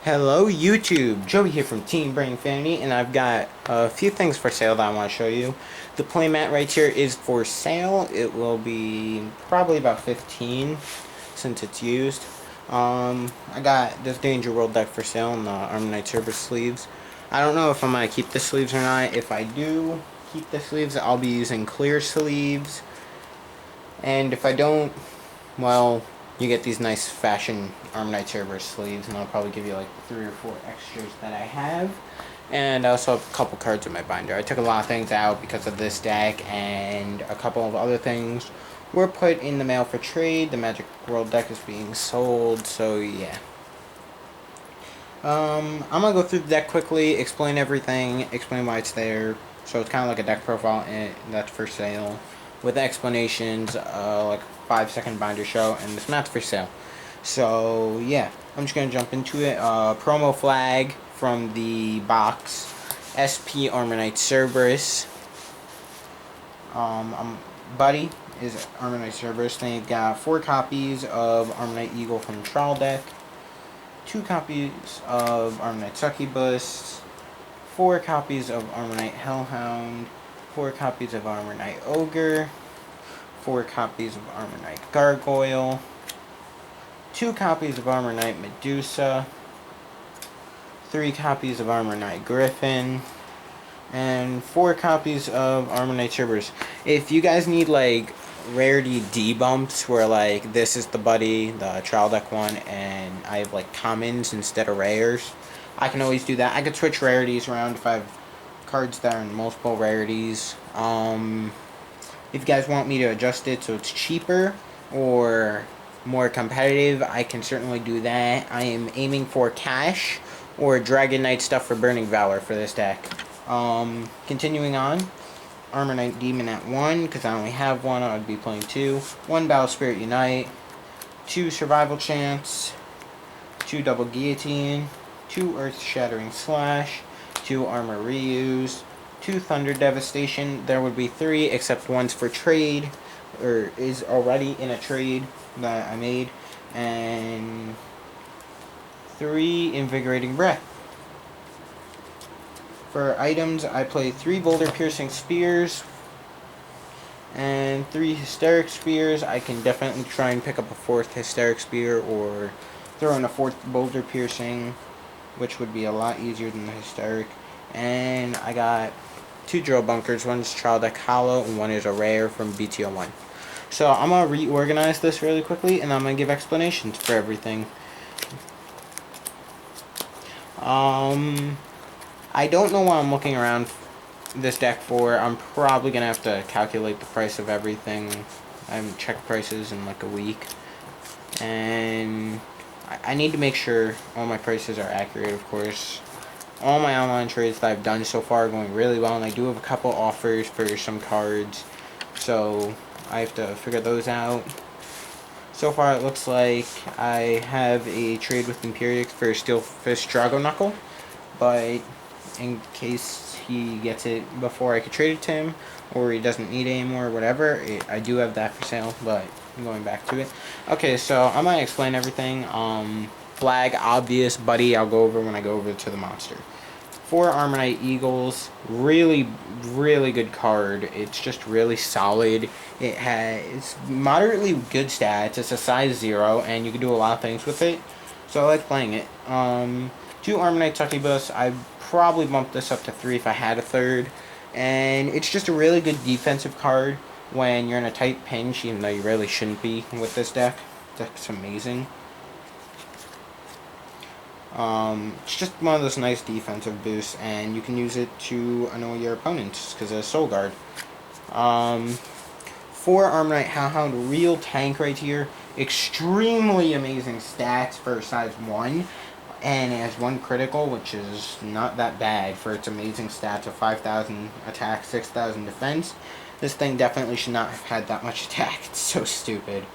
Hello YouTube, Joey here from Team Brain Fanny, and I've got a few things for sale that I want to show you. The playmat right here is for sale. It will be probably about 15 since it's used. I got this Danger World deck for sale in the Armor Knight Cerberus sleeves. I don't know if I'm going to keep the sleeves or not. If I do keep the sleeves, I'll be using clear sleeves. And if I don't, well, you get these nice fashion Armor Knight Cerberus sleeves, and I'll probably give you like 3 or 4 extras that I have. And I also have a couple cards in my binder. I took a lot of things out because of this deck, and a couple of other things were put in the mail for trade. The Magic World deck is being sold, so yeah. I'm going to go through the deck quickly, explain everything, explain why it's there. So it's kind of like a deck profile, and that's for sale, with explanations, like 5-second binder show, and this mat's for sale. So yeah, I'm just gonna jump into it. Promo flag from the box, SP Armor Knight Cerberus. Buddy is Armor Knight Cerberus. Then you've got 4 copies of Armor Knight Eagle from the trial deck, 2 copies of Armor Knight Succubus, 4 copies of Armor Knight Hellhound, 4 copies of Armor Knight Ogre, 4 copies of Armor Knight Gargoyle, 2 copies of Armor Knight Medusa, 3 copies of Armor Knight Griffin, and 4 copies of Armor Knight Cerberus. If you guys need like rarity debumps where like this is the buddy, the trial deck one, and I have like commons instead of rares, I can always do that. I could switch rarities around if I have cards that are in multiple rarities. If you guys want me to adjust it so it's cheaper or more competitive, I can certainly do that. I am aiming for cash or Dragon Knight stuff for Burning Valor for this deck. Continuing on, Armor Knight Demon at 1, because I only have 1, I would be playing 2. 1 Battle Spirit Unite, 2 Survival Chance, 2 Double Guillotine, 2 Earth Shattering Slash, 2 Armor Reuse, 2 Thunder Devastation. There would be 3, except one's for trade, or is already in a trade that I made, and 3 Invigorating Breath. For items, I play 3 Boulder Piercing Spears and 3 Hysteric Spears. I can definitely try and pick up a 4th Hysteric Spear or throw in a 4th Boulder Piercing, which would be a lot easier than the Hysteric. And I got 2 Drill Bunkers. One's Trial Deck Hollow and one is a rare from BTO1. So I'm going to reorganize this really quickly, and I'm going to give explanations for everything. I don't know what I'm looking around this deck for. I'm probably going to have to calculate the price of everything. I haven't checked prices in like a week. And I need to make sure all my prices are accurate, of course. All my online trades that I've done so far are going really well, and I do have a couple offers for some cards. So I have to figure those out. So far it looks like I have a trade with Imperiex for Steel Fist Drago Knuckle, but in case he gets it before I could trade it to him, or he doesn't need it anymore, or whatever, I do have that for sale, but I'm going back to it. Okay, so I'm going to explain everything. Flag, obvious, buddy, I'll go over when I go over to the monster. 4 Armor Knight Eagles, really, really good card. It's just really solid. It has moderately good stats. It's a size 0, and you can do a lot of things with it. So I like playing it. 2 Armor Knight Succubus. I probably bump this up to 3 if I had a 3rd. And it's just a really good defensive card when you're in a tight pinch, even though you really shouldn't be with this deck. This deck's amazing. It's just one of those nice defensive boosts, and you can use it to annoy your opponents because it's Soul Guard. 4 Armor Knight Hellhound, real tank right here. Extremely amazing stats for size 1, and it has 1 critical, which is not that bad for its amazing stats of 5,000 attack, 6,000 defense. This thing definitely should not have had that much attack. It's so stupid.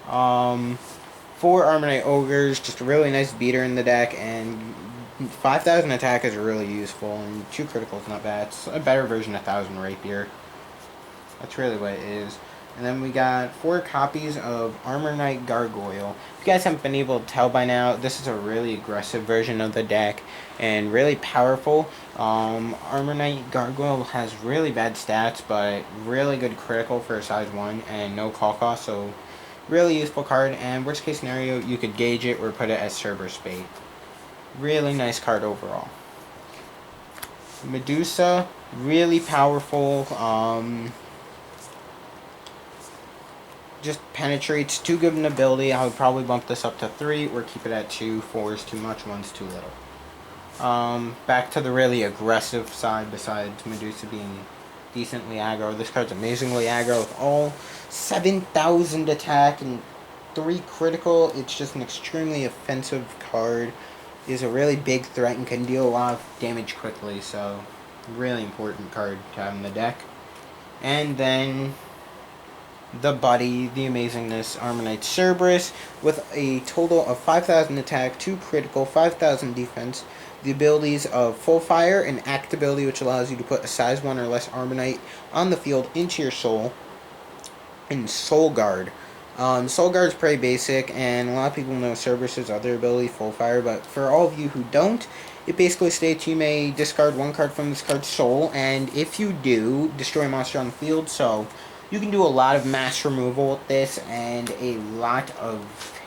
4 Armor Knight Ogres, just a really nice beater in the deck, and 5,000 attack is really useful, and 2 critical is not bad. It's a better version of 1,000 Rapier. That's really what it is. And then we got 4 copies of Armor Knight Gargoyle. If you guys haven't been able to tell by now, this is a really aggressive version of the deck and really powerful. Armor Knight Gargoyle has really bad stats, but really good critical for a size 1 and no call cost, so really useful card. And worst case scenario, you could gauge it or put it as Cerberus bait. Really nice card overall. Medusa, really powerful. Just penetrates, too good an ability. I would probably bump this up to 3 or keep it at 2. 4 is too much, 1's too little. Back to the really aggressive side besides Medusa being decently aggro. This card's amazingly aggro with all 7,000 attack and 3 critical. It's just an extremely offensive card. Is a really big threat and can deal a lot of damage quickly, so really important card to have in the deck. And then the buddy, the amazingness, Armor Knight Cerberus, with a total of 5,000 attack, 2 critical, 5,000 defense. The abilities of Full Fire, an act ability which allows you to put a size 1 or less Armor Knight on the field into your soul. And Soul Guard. Soul Guard is pretty basic, and a lot of people know Cerberus' other ability, Full Fire, but for all of you who don't, it basically states you may discard 1 card from this card's soul, and if you do, destroy a monster on the field, so you can do a lot of mass removal with this, and a lot of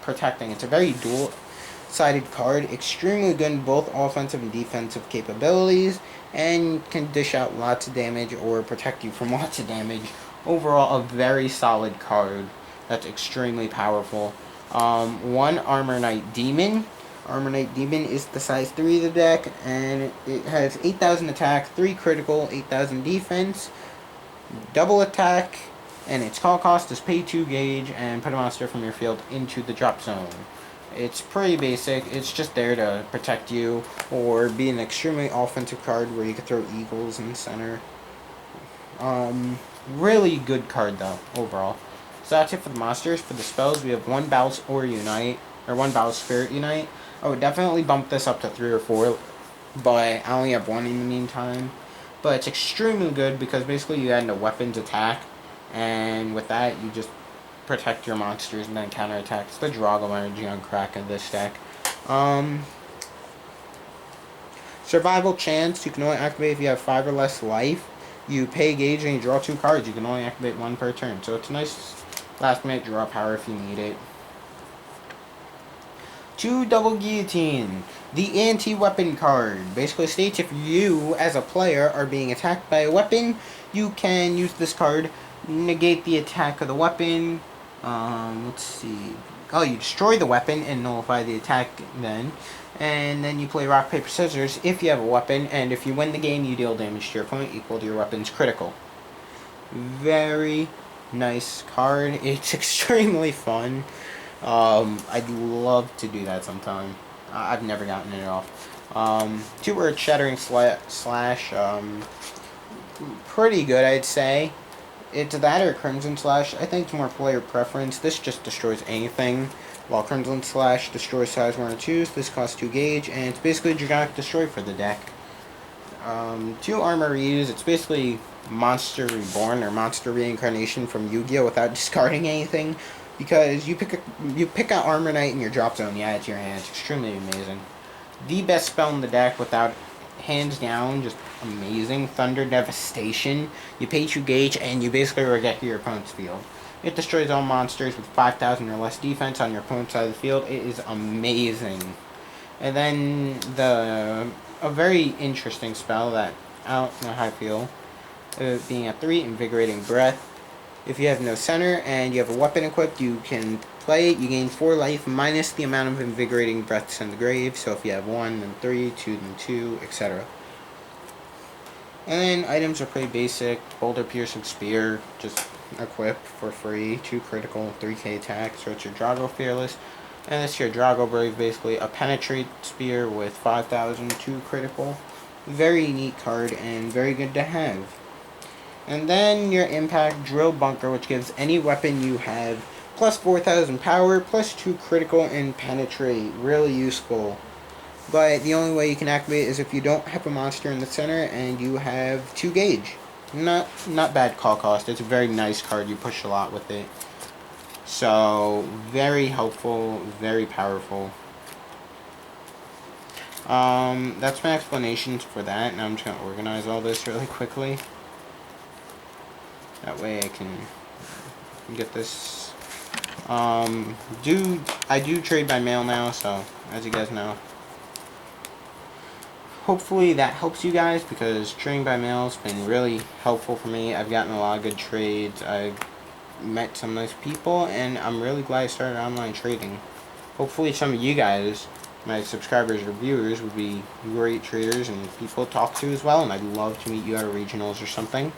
protecting. It's a very dual-sided card, extremely good in both offensive and defensive capabilities, and can dish out lots of damage or protect you from lots of damage. Overall, a very solid card that's extremely powerful. 1 Armor Knight Demon. Armor Knight Demon is the size 3 of the deck, and it has 8,000 attack, 3 critical, 8,000 defense, double attack, and its call cost is pay 2 gauge and put a monster from your field into the drop zone. It's pretty basic. It's just there to protect you or be an extremely offensive card where you can throw eagles in the center. Really good card though overall. So that's it for the monsters. For the spells, we have 1 Battle or Unite, or 1 Battle Spirit Unite. I would definitely bump this up to 3 or 4, but I only have 1 in the meantime. But it's extremely good because basically you add into weapons attack, and with that you just protect your monsters and then counterattack. It's the Drago energy on crack in this deck. Survival chance, you can only activate if you have 5 or less life. You pay gauge and you draw 2 cards. You can only activate 1 per turn. So it's a nice last minute draw power if you need it. 2 Double Guillotine. The anti-weapon card basically states if you, as a player, are being attacked by a weapon, you can use this card, negate the attack of the weapon. Let's see. Oh, you destroy the weapon and nullify the attack then. And then you play rock, paper, scissors if you have a weapon, and if you win the game, you deal damage to your opponent equal to your weapon's critical. Very nice card. It's extremely fun. I'd love to do that sometime. I've never gotten it off. 2 Earth Shattering Slash. Pretty good, I'd say. It's that or Crimson Slash. I think it's more player preference. This just destroys anything, while Crimson Slash destroys size 1 or 2s. This costs 2 gauge, and it's basically Dragonic Destroy for the deck. 2 Armor Reuse. It's basically Monster Reborn or Monster Reincarnation from Yu-Gi-Oh! Without discarding anything, because you pick out Armor Knight in your drop zone, you add it to your hand. It's extremely amazing. The best spell in the deck, without hands down, just amazing. Thunder Devastation. You pay 2 gauge and you basically regret your opponent's field. It destroys all monsters with 5,000 or less defense on your opponent's side of the field. It is amazing. And then a very interesting spell that I don't know how I feel. Being at 3, Invigorating Breath. If you have no center and you have a weapon equipped, you can play it. You gain 4 life minus the amount of Invigorating Breaths in the grave. So if you have 1, then 3, 2, then 2, etc. And then items are pretty basic. Boulder Piercing Spear, just equip for free. 2 critical, 3k attack. So it's your Drago Fearless. And it's your DragoBlade, basically a Penetrate Spear with 5,000, 2 critical. Very neat card and very good to have. And then your Impact Drill Bunker, which gives any weapon you have plus 4,000 power, plus 2 critical and penetrate. Really useful. But the only way you can activate it is if you don't have a monster in the center and you have 2 gauge. not bad call cost. It's a very nice card. You push a lot with it. So, very helpful, very powerful. That's my explanations for that. Now I'm just going to organize all this really quickly. That way I can get this. I do trade by mail now, so as you guys know. Hopefully that helps you guys, because trading by mail has been really helpful for me. I've gotten a lot of good trades. I've met some nice people, and I'm really glad I started online trading. Hopefully some of you guys, my subscribers or viewers, would be great traders and people to talk to as well, and I'd love to meet you at regionals or something.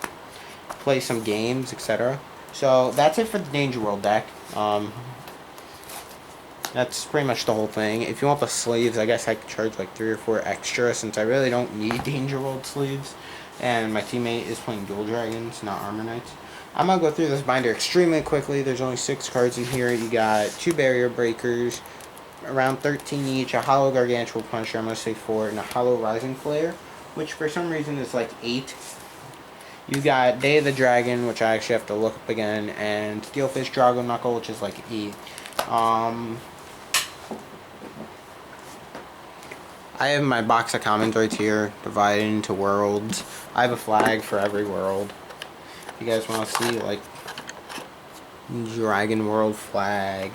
Play some games, etc. So that's it for the Danger World deck. That's pretty much the whole thing. If you want the sleeves, I guess I could charge like 3 or 4 extra, since I really don't need Danger World sleeves. And my teammate is playing Dual Dragons, not Armor Knights. I'm going to go through this binder extremely quickly. There's only 6 cards in here. You got 2 Barrier Breakers, around 13 each, a Hollow Gargantuan Punisher, I'm going to say 4, and a Hollow Rising Flare, which for some reason is like 8. You got Day of the Dragon, which I actually have to look up again, and Steelfish Drago Knuckle, which is like 8. I have my box of commons right here, divided into worlds. I have a flag for every world. If you guys want to see, like, Dragon World flag,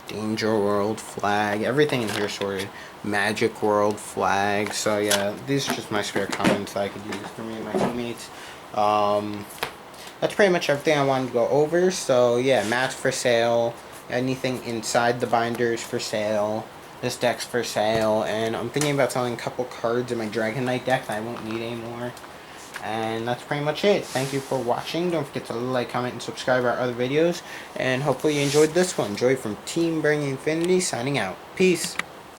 Danger World flag, everything in here sorted. Magic World flag. So yeah, these are just my spare commons that I could use for me and my teammates. That's pretty much everything I wanted to go over. So yeah, mats for sale. Anything inside the binders for sale. This deck's for sale, and I'm thinking about selling a couple cards in my Dragon Knight deck that I won't need anymore. And that's pretty much it. Thank you for watching. Don't forget to like, comment, and subscribe our other videos. And hopefully you enjoyed this one. Joy from Team Bring Infinity signing out. Peace.